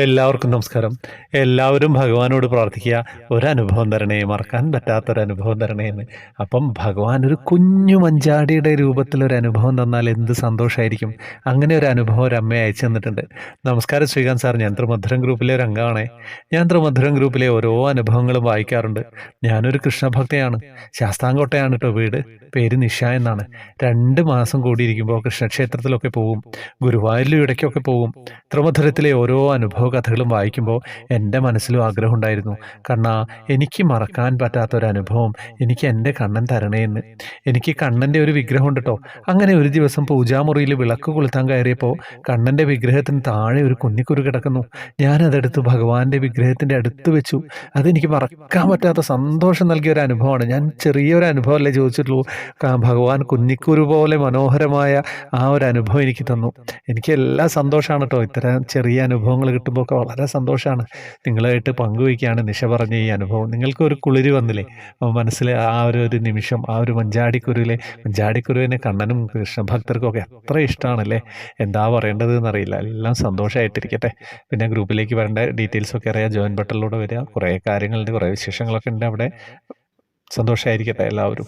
എല്ലാവർക്കും നമസ്കാരം. എല്ലാവരും ഭഗവാനോട് പ്രാർത്ഥിക്കുക, ഒരനുഭവം തരണേ, മറക്കാൻ പറ്റാത്തൊരനുഭവം തരണേ എന്ന്. അപ്പം ഭഗവാൻ ഒരു കുഞ്ഞു മഞ്ചാടിയുടെ രൂപത്തിലൊരനുഭവം തന്നാൽ എന്ത് സന്തോഷമായിരിക്കും. അങ്ങനെ ഒരു അനുഭവം ഒരു അമ്മ അയച്ചു തന്നിട്ടുണ്ട്. നമസ്കാരം ശ്രീകാന്ത് സാർ, ഞാൻ ത്രിമധുരം ഗ്രൂപ്പിലെ ഒരു അംഗമാണേ. ഞാൻ ത്രിമധുരം ഗ്രൂപ്പിലെ ഓരോ അനുഭവങ്ങളും വായിക്കാറുണ്ട്. ഞാനൊരു കൃഷ്ണഭക്തയാണ്. ശാസ്താംകോട്ടയാണ് കേട്ടോ വീട്. പേര് നിഷ എന്നാണ്. 2 മാസം കൂടിയിരിക്കുമ്പോൾ കൃഷ്ണക്ഷേത്രത്തിലൊക്കെ പോവും, ഗുരുവായൂരിലും ഇടയ്ക്കൊക്കെ പോവും. ത്രിമധുരത്തിലെ ഓരോ അനുഭവ കഥകളും വായിക്കുമ്പോൾ എൻ്റെ മനസ്സിലും ആഗ്രഹമുണ്ടായിരുന്നു, കണ്ണാ, എനിക്ക് മറക്കാൻ പറ്റാത്തൊരനുഭവം എനിക്ക് എൻ്റെ കണ്ണൻ തരണേ എന്ന്. എനിക്ക് കണ്ണൻ്റെ ഒരു വിഗ്രഹം ഉണ്ട് കേട്ടോ. അങ്ങനെ ഒരു ദിവസം പൂജാമുറിയിൽ വിളക്ക് കൊളുത്താൻ കയറിയപ്പോൾ കണ്ണൻ്റെ വിഗ്രഹത്തിന് താഴെ ഒരു കുന്നിക്കുരു കിടക്കുന്നു. ഞാനതെടുത്ത് ഭഗവാന്റെ വിഗ്രഹത്തിൻ്റെ അടുത്ത് വെച്ചു. അതെനിക്ക് മറക്കാൻ പറ്റാത്ത സന്തോഷം നൽകിയ ഒരു അനുഭവമാണ്. ഞാൻ ചെറിയൊരു അനുഭവമല്ലേ ചോദിച്ചിട്ടുള്ളൂ, ഭഗവാൻ കുന്നിക്കുരു പോലെ മനോഹരമായ ആ ഒരു അനുഭവം എനിക്ക് തന്നു. എനിക്ക് എല്ലാ സന്തോഷമാണ് കേട്ടോ. ഇത്തരം ചെറിയ അനുഭവങ്ങൾ കിട്ടുമ്പോൾ ഒക്കെ വളരെ സന്തോഷമാണ്. നിങ്ങളായിട്ട് പങ്കുവയ്ക്കുകയാണ് നിഷ പറഞ്ഞ ഈ അനുഭവം. നിങ്ങൾക്കൊരു കുളിര് വന്നില്ലേ മനസ്സിൽ? ആ ഒരു നിമിഷം, ആ ഒരു മഞ്ചാടിക്കുരുവിനെ കണ്ണനും കൃഷ്ണഭക്തർക്കും ഒക്കെ അത്ര ഇഷ്ടമാണല്ലേ. എന്താ പറയേണ്ടത് എന്നറിയില്ല. എല്ലാം സന്തോഷമായിട്ടിരിക്കട്ടെ. പിന്നെ ഗ്രൂപ്പിലേക്ക് വരേണ്ട ഡീറ്റെയിൽസൊക്കെ അറിയാം, ജോയിൻ ബട്ടണിലൂടെ വരിക. കുറേ കാര്യങ്ങളുണ്ട്, കുറേ വിശേഷങ്ങളൊക്കെ ഉണ്ട് അവിടെ. സന്തോഷമായിരിക്കട്ടെ എല്ലാവരും.